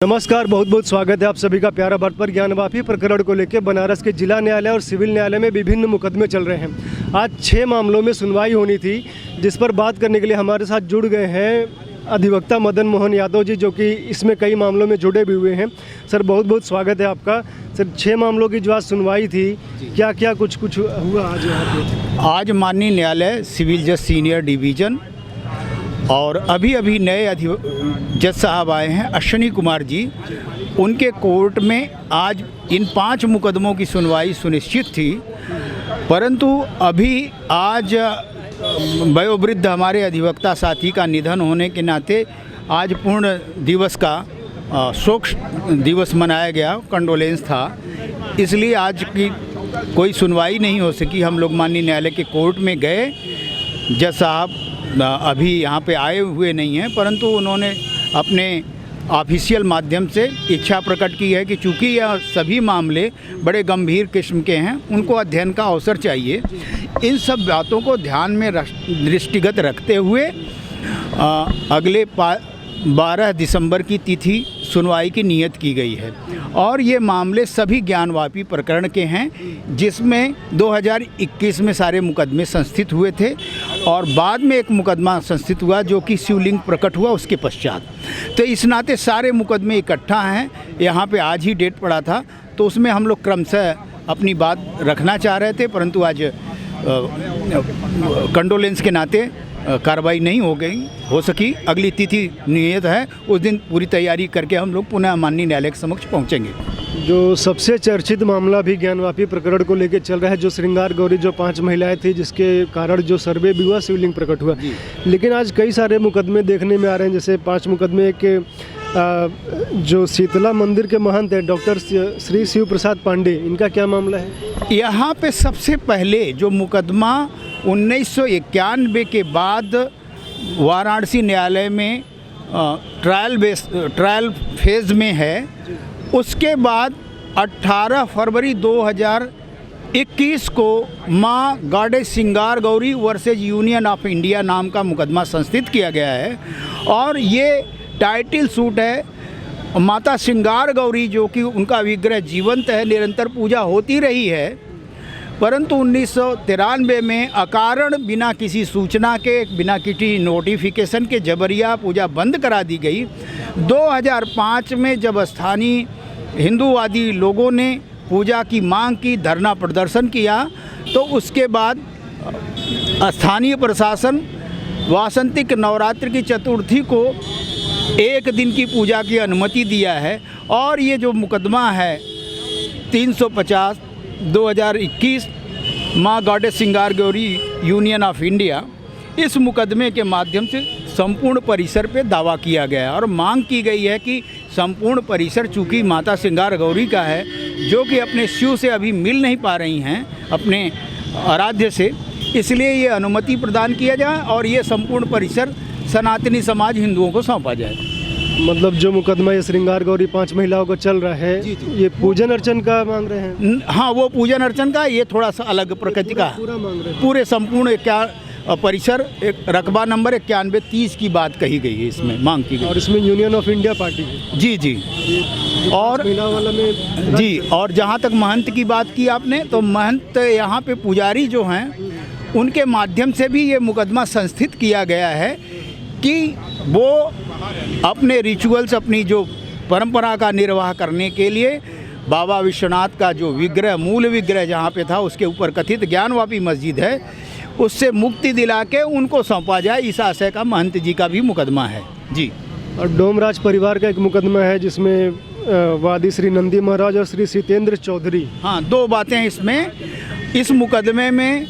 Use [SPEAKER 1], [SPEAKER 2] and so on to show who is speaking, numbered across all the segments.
[SPEAKER 1] नमस्कार, बहुत बहुत स्वागत है आप सभी का प्यारा भारत पर। ज्ञानवापी प्रकरण को लेकर बनारस के जिला न्यायालय और सिविल न्यायालय में विभिन्न मुकदमे चल रहे हैं। आज 6 मामलों में सुनवाई होनी थी, जिस पर बात करने के लिए हमारे साथ जुड़ गए हैं अधिवक्ता मदन मोहन यादव जी, जो कि इसमें कई मामलों में जुड़े भी हुए हैं। सर, बहुत बहुत स्वागत है आपका। सर, 6 मामलों की जो आज सुनवाई थी, क्या क्या कुछ हुआ आज यहाँ पे?
[SPEAKER 2] आज माननीय न्यायालय सिविल जज सीनियर डिवीज़न और अभी नए जज साहब आए हैं अश्विनी कुमार जी, उनके कोर्ट में आज इन 5 मुकदमों की सुनवाई सुनिश्चित थी। परंतु अभी आज वयोवृद्ध हमारे अधिवक्ता साथी का निधन होने के नाते आज पूर्ण दिवस का शोक दिवस मनाया गया, कंडोलेंस था, इसलिए आज की कोई सुनवाई नहीं हो सकी। हम लोग माननीय न्यायालय के कोर्ट में गए, जज साहब अभी यहाँ पे आए हुए नहीं हैं, परंतु उन्होंने अपने ऑफिशियल माध्यम से इच्छा प्रकट की है कि चूँकि यह सभी मामले बड़े गंभीर किस्म के हैं, उनको अध्ययन का अवसर चाहिए। इन सब बातों को ध्यान में दृष्टिगत रखते हुए अगले 12 दिसंबर की तिथि सुनवाई की नियत की गई है। और ये मामले सभी ज्ञानवापी प्रकरण के हैं, जिसमें 2021 में सारे मुकदमे संस्थित हुए थे और बाद में एक मुकदमा संस्थित हुआ जो कि शिवलिंग प्रकट हुआ उसके पश्चात। तो इस नाते सारे मुकदमे इकट्ठा हैं। यहाँ पे आज ही डेट पड़ा था, तो उसमें हम लोग क्रमशः अपनी बात रखना चाह रहे थे, परंतु आज कंडोलेंस के नाते कार्रवाई नहीं हो सकी। अगली तिथि नियत है, उस दिन पूरी तैयारी करके हम लोग पुनः माननीय न्यायालय के समक्ष पहुंचेंगे।
[SPEAKER 1] जो सबसे चर्चित मामला भी ज्ञानवापी प्रकरण को लेकर चल रहा है, जो श्रृंगार गौरी जो 5 महिलाएं थी, जिसके कारण जो सर्वे भी हुआ, शिवलिंग प्रकट हुआ। लेकिन आज कई सारे मुकदमे देखने में आ रहे हैं, जैसे 5 मुकदमे के जो शीतला मंदिर के महंत हैं डॉक्टर श्री शिव प्रसाद पांडे, इनका क्या मामला है?
[SPEAKER 2] यहाँ पे सबसे पहले जो मुकदमा 1991 के बाद वाराणसी न्यायालय में ट्रायल फेज में है, उसके बाद 18 फरवरी 2021 को माँ गॉडेस श्रृंगार Gauri versus union of India नाम का मुकदमा संस्थित किया गया है। और ये टाइटल सूट है माता श्रृंगार गौरी, जो कि उनका विग्रह जीवंत है, निरंतर पूजा होती रही है, परंतु 1993 में अकारण बिना किसी सूचना के, बिना किसी नोटिफिकेशन के जबरिया पूजा बंद करा दी गई। 2005 में जब स्थानीय हिंदूवादी लोगों ने पूजा की मांग की, धरना प्रदर्शन किया, तो उसके बाद स्थानीय प्रशासन वासंतिक नवरात्रि की चतुर्थी को 1 दिन की पूजा की अनुमति दिया है। और ये जो मुकदमा है 350 2021 माँ गॉडेस श्रृंगार गौरी यूनियन ऑफ इंडिया, इस मुकदमे के माध्यम से संपूर्ण परिसर पे दावा किया गया है और मांग की गई है कि संपूर्ण परिसर चूँकि माता श्रृंगार गौरी का है, जो कि अपने शिव से अभी मिल नहीं पा रही हैं, अपने आराध्य से, इसलिए ये अनुमति प्रदान किया जाए और ये संपूर्ण परिसर सनातनी समाज हिंदुओं को सौंपा जाए।
[SPEAKER 1] मतलब जो मुकदमा ये श्रृंगार गौरी 5 महिलाओं का चल रहा है, ये पूजन अर्चन का मांग रहे हैं?
[SPEAKER 2] हाँ, वो पूजन अर्चन का, ये थोड़ा सा अलग प्रकृति का,
[SPEAKER 1] पूरा मांग रहे हैं। पूरे
[SPEAKER 2] संपूर्ण परिसर एक रकबा नंबर 9130 की बात कही गई है, इसमें मांग की गई।
[SPEAKER 1] और इसमें यूनियन ऑफ इंडिया पार्टी है।
[SPEAKER 2] जी और
[SPEAKER 1] वाला में
[SPEAKER 2] जी। और जहाँ तक महंत की बात की आपने, तो महंत यहाँ पे पुजारी जो हैं, उनके माध्यम से भी ये मुकदमा संस्थित किया गया है कि वो अपने रिचुअल्स, अपनी जो परंपरा का निर्वाह करने के लिए बाबा विश्वनाथ का जो विग्रह, मूल विग्रह जहाँ पे था, उसके ऊपर कथित ज्ञानवापी मस्जिद है, उससे मुक्ति दिला के उनको सौंपा जाए, इस आशय का महंत जी का भी मुकदमा है। जी।
[SPEAKER 1] और डोमराज परिवार का एक मुकदमा है, जिसमें वादी श्री नंदी महाराज और श्री सीतेंद्र चौधरी।
[SPEAKER 2] हाँ, 2 बातें इसमें। इस मुकदमे में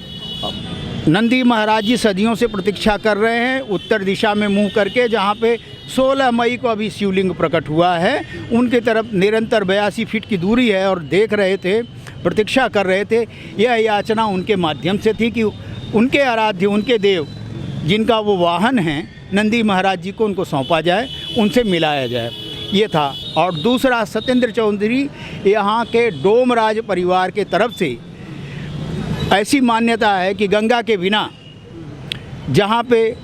[SPEAKER 2] नंदी महाराज जी सदियों से प्रतीक्षा कर रहे हैं, उत्तर दिशा में मुंह करके, जहाँ पे 16 मई को अभी शिवलिंग प्रकट हुआ है। उनके तरफ निरंतर 82 फीट की दूरी है और देख रहे थे, प्रतीक्षा कर रहे थे। यह याचना उनके माध्यम से थी कि उनके आराध्य, उनके देव, जिनका वो वाहन हैं, नंदी महाराज जी को उनको सौंपा जाए, उनसे मिलाया जाए, ये था। और दूसरा, सत्येंद्र चौधरी, यहाँ के डोमराज परिवार के तरफ से ऐसी मान्यता है कि गंगा के बिना जहाँ पे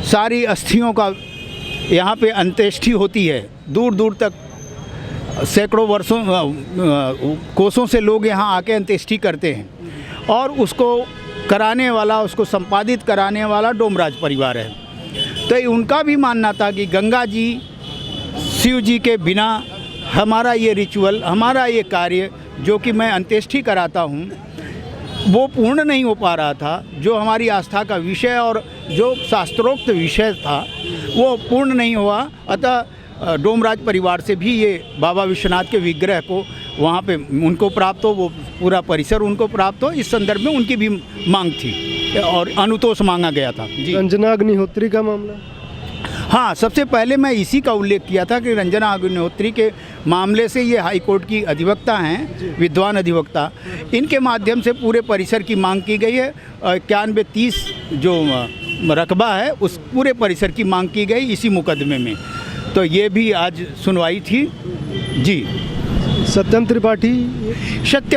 [SPEAKER 2] सारी अस्थियों का यहाँ पे अंत्येष्टि होती है, दूर दूर तक सैकड़ों वर्षों कोसों से लोग यहाँ आके अंत्येष्टि करते हैं और उसको कराने वाला, उसको संपादित कराने वाला डोमराज परिवार है। तो उनका भी मानना था कि गंगा जी, शिव जी के बिना हमारा ये रिचुअल, हमारा ये कार्य जो कि मैं अंत्येष्टि कराता हूँ वो पूर्ण नहीं हो पा रहा था। जो हमारी आस्था का विषय और जो शास्त्रोक्त विषय था वो पूर्ण नहीं हुआ। अतः डोमराज परिवार से भी ये बाबा विश्वनाथ के विग्रह को वहाँ पे उनको प्राप्त हो, वो पूरा परिसर उनको प्राप्त हो, इस संदर्भ में उनकी भी मांग थी और अनुतोष मांगा गया था। जी,
[SPEAKER 1] रंजना अग्निहोत्री का मामला।
[SPEAKER 2] हाँ, सबसे पहले मैं इसी का उल्लेख किया था कि रंजना अग्निहोत्री के मामले से ये हाई कोर्ट की अधिवक्ता हैं, विद्वान अधिवक्ता, इनके माध्यम से पूरे परिसर की मांग की गई है। 91-30 जो रकबा है उस पूरे परिसर की मांग की गई इसी मुकदमे में। तो ये भी आज सुनवाई थी। जी,
[SPEAKER 1] सत्यम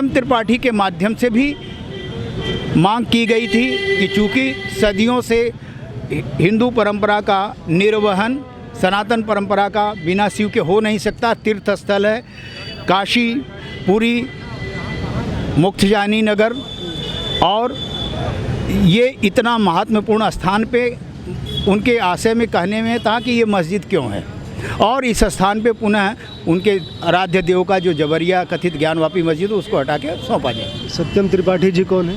[SPEAKER 1] त्रिपाठी के माध्यम से भी
[SPEAKER 2] मांग की गई थी कि चूँकि सदियों से हिंदू परंपरा का निर्वहन, सनातन परंपरा का बिना शिव के हो नहीं सकता, तीर्थ स्थल है काशी, पुरी, मुक्तजानी नगर, और ये इतना महत्वपूर्ण स्थान पे उनके आशय में कहने में था कि ये मस्जिद क्यों है, और इस स्थान पे पुनः उनके आराध्य देव का जो जबरिया कथित ज्ञानवापी मस्जिद उसको हटा के सौंपा जाए।
[SPEAKER 1] सत्यम त्रिपाठी जी कौन है?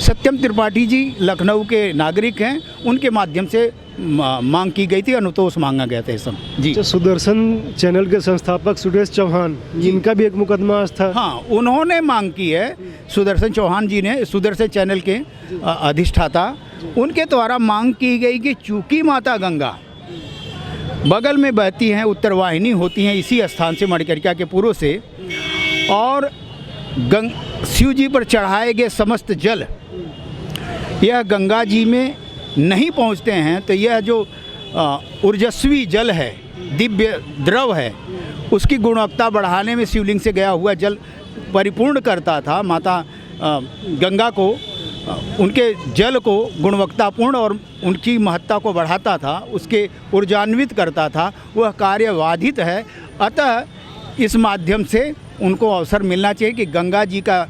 [SPEAKER 2] सत्यम त्रिपाठी जी लखनऊ के नागरिक हैं, उनके माध्यम से मांग की गई थी, अनुतोष मांगा गया था इस समय। जी,
[SPEAKER 1] सुदर्शन चैनल के संस्थापक सुरेश चौहान, इनका भी एक मुकदमा था।
[SPEAKER 2] हाँ, उन्होंने मांग की है, सुदर्शन चौहान जी ने, सुदर्शन चैनल के अधिष्ठाता, उनके द्वारा मांग की गई कि चूँकि माता गंगा बगल में बहती हैं, उत्तरवाहिनी होती हैं इसी स्थान से, मणिकर्णिका के पूर्व से, और शिव जी पर चढ़ाए गए समस्त जल यह गंगा जी में नहीं पहुंचते हैं, तो यह जो ऊर्जस्वी जल है, दिव्य द्रव है, उसकी गुणवत्ता बढ़ाने में शिवलिंग से गया हुआ जल परिपूर्ण करता था। माता गंगा को, उनके जल को गुणवत्तापूर्ण और उनकी महत्ता को बढ़ाता था, उसके ऊर्जान्वित करता था, वह कार्य बाधित है। अतः इस माध्यम से उनको अवसर मिलना चाहिए कि गंगा जी का,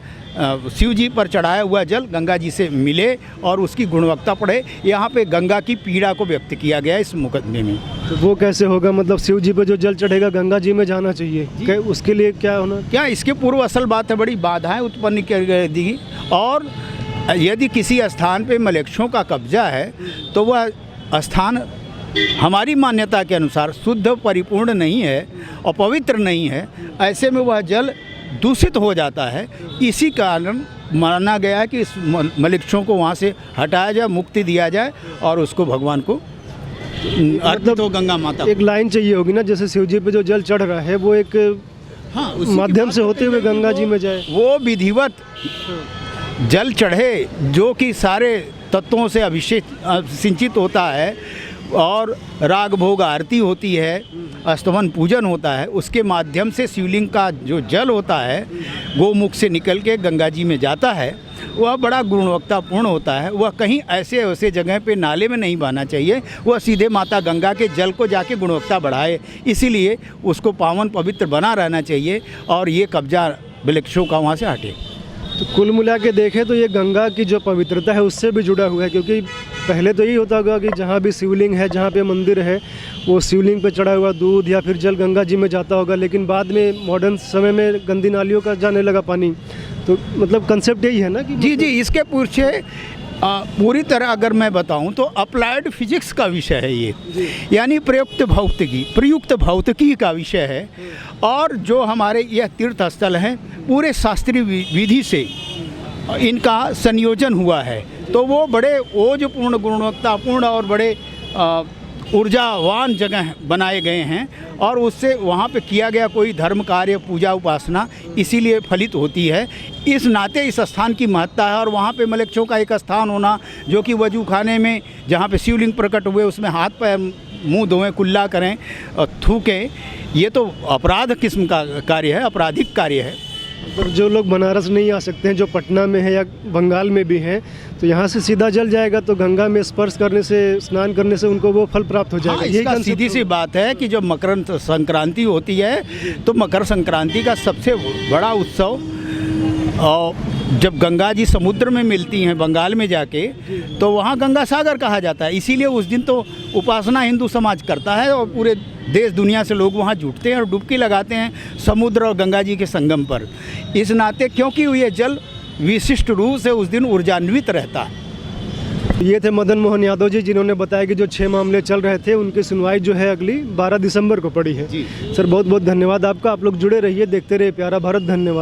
[SPEAKER 2] शिव जी पर चढ़ाया हुआ जल गंगा जी से मिले और उसकी गुणवत्ता बढ़े। यहाँ पे गंगा की पीड़ा को व्यक्त किया गया इस मुकदमे में।
[SPEAKER 1] तो वो कैसे होगा? मतलब शिव जी पे जो जल चढ़ेगा गंगा जी में जाना चाहिए, उसके लिए क्या होना?
[SPEAKER 2] क्या इसके पूर्व असल बात है, बड़ी बाधाएं उत्पन्न कर दी, और यदि किसी स्थान पे मलेच्छों का कब्जा है तो वह स्थान हमारी मान्यता के अनुसार शुद्ध, परिपूर्ण नहीं है और पवित्र नहीं है, ऐसे में वह जल दूषित हो जाता है। इसी कारण माना गया है कि इस मलेच्छों को वहाँ से हटाया जाए, मुक्ति दिया जाए और उसको भगवान को अर्पित हो, गंगा माता।
[SPEAKER 1] एक लाइन चाहिए होगी ना, जैसे शिव जी पे जो जल चढ़ रहा है वो एक
[SPEAKER 2] हाँ,
[SPEAKER 1] माध्यम से होते हुए गंगा जी में जाए,
[SPEAKER 2] वो विधिवत जल चढ़े जो कि सारे तत्वों से सिंचित होता है, और राग भोग आरती होती है, अस्तमन पूजन होता है, उसके माध्यम से शिवलिंग का जो जल होता है गोमुख से निकल के गंगा जी में जाता है, वह बड़ा गुणवत्तापूर्ण होता है। वह कहीं ऐसे जगह पे नाले में नहीं बहना चाहिए, वह सीधे माता गंगा के जल को जाके गुणवत्ता बढ़ाए, इसीलिए उसको पावन पवित्र बना रहना चाहिए और ये कब्जा वृक्षों का वहाँ से हटे।
[SPEAKER 1] तो कुल मिला के देखें तो ये गंगा की जो पवित्रता है उससे भी जुड़ा हुआ है, क्योंकि पहले तो यही होता होगा कि जहाँ भी शिवलिंग है, जहाँ पे मंदिर है, वो शिवलिंग पे चढ़ा हुआ दूध या फिर जल गंगा जी में जाता होगा, लेकिन बाद में मॉडर्न समय में गंदी नालियों का जाने लगा पानी। तो मतलब कंसेप्ट यही है ना कि
[SPEAKER 2] जी, इसके पीछे पूरी तरह अगर मैं बताऊं तो अप्लाइड फिजिक्स का विषय है ये, यानी प्रयुक्त भौतिकी का विषय है। और जो हमारे यह तीर्थ स्थल हैं पूरे शास्त्रीय विधि से इनका संयोजन हुआ है, तो वो बड़े ओजपूर्ण, गुणवत्तापूर्ण और बड़े ऊर्जावान जगह बनाए गए हैं, और उससे वहाँ पे किया गया कोई धर्म कार्य, पूजा उपासना इसीलिए फलित होती है। इस नाते इस स्थान की महत्ता है, और वहाँ पे मलेच्छों का एक स्थान होना जो कि वजू खाने में जहाँ पे शिवलिंग प्रकट हुए उसमें हाथ पैर मुंह धोएं, कुल्ला करें, थूकें, ये तो अपराध किस्म का कार्य है, आपराधिक कार्य है।
[SPEAKER 1] तो जो लोग बनारस नहीं आ सकते हैं, जो पटना में है या बंगाल में भी हैं, तो यहाँ से सीधा जल जाएगा, तो गंगा में स्पर्श करने से, स्नान करने से उनको वो फल प्राप्त हो जाएगा।
[SPEAKER 2] हाँ,
[SPEAKER 1] यही
[SPEAKER 2] इसका
[SPEAKER 1] concept
[SPEAKER 2] सीधी सी बात है कि जब मकर संक्रांति होती है तो मकर संक्रांति का सबसे बड़ा उत्सव, और जब गंगा जी समुद्र में मिलती हैं बंगाल में जाके, तो वहाँ गंगा सागर कहा जाता है। इसीलिए उस दिन तो उपासना हिंदू समाज करता है और पूरे देश दुनिया से लोग वहाँ जुटते हैं और डुबकी लगाते हैं समुद्र और गंगा जी के संगम पर। इस नाते क्योंकि ये जल विशिष्ट रूप से उस दिन ऊर्जान्वित रहता है।
[SPEAKER 1] ये थे मदन मोहन यादव जी, जिन्होंने बताया कि जो 6 मामले चल रहे थे उनकी सुनवाई जो है अगली 12 दिसंबर को पड़ी है।
[SPEAKER 2] जी
[SPEAKER 1] सर बहुत बहुत धन्यवाद आपका। आप लोग जुड़े रहिए, देखते रहिए प्यारा भारत। धन्यवाद।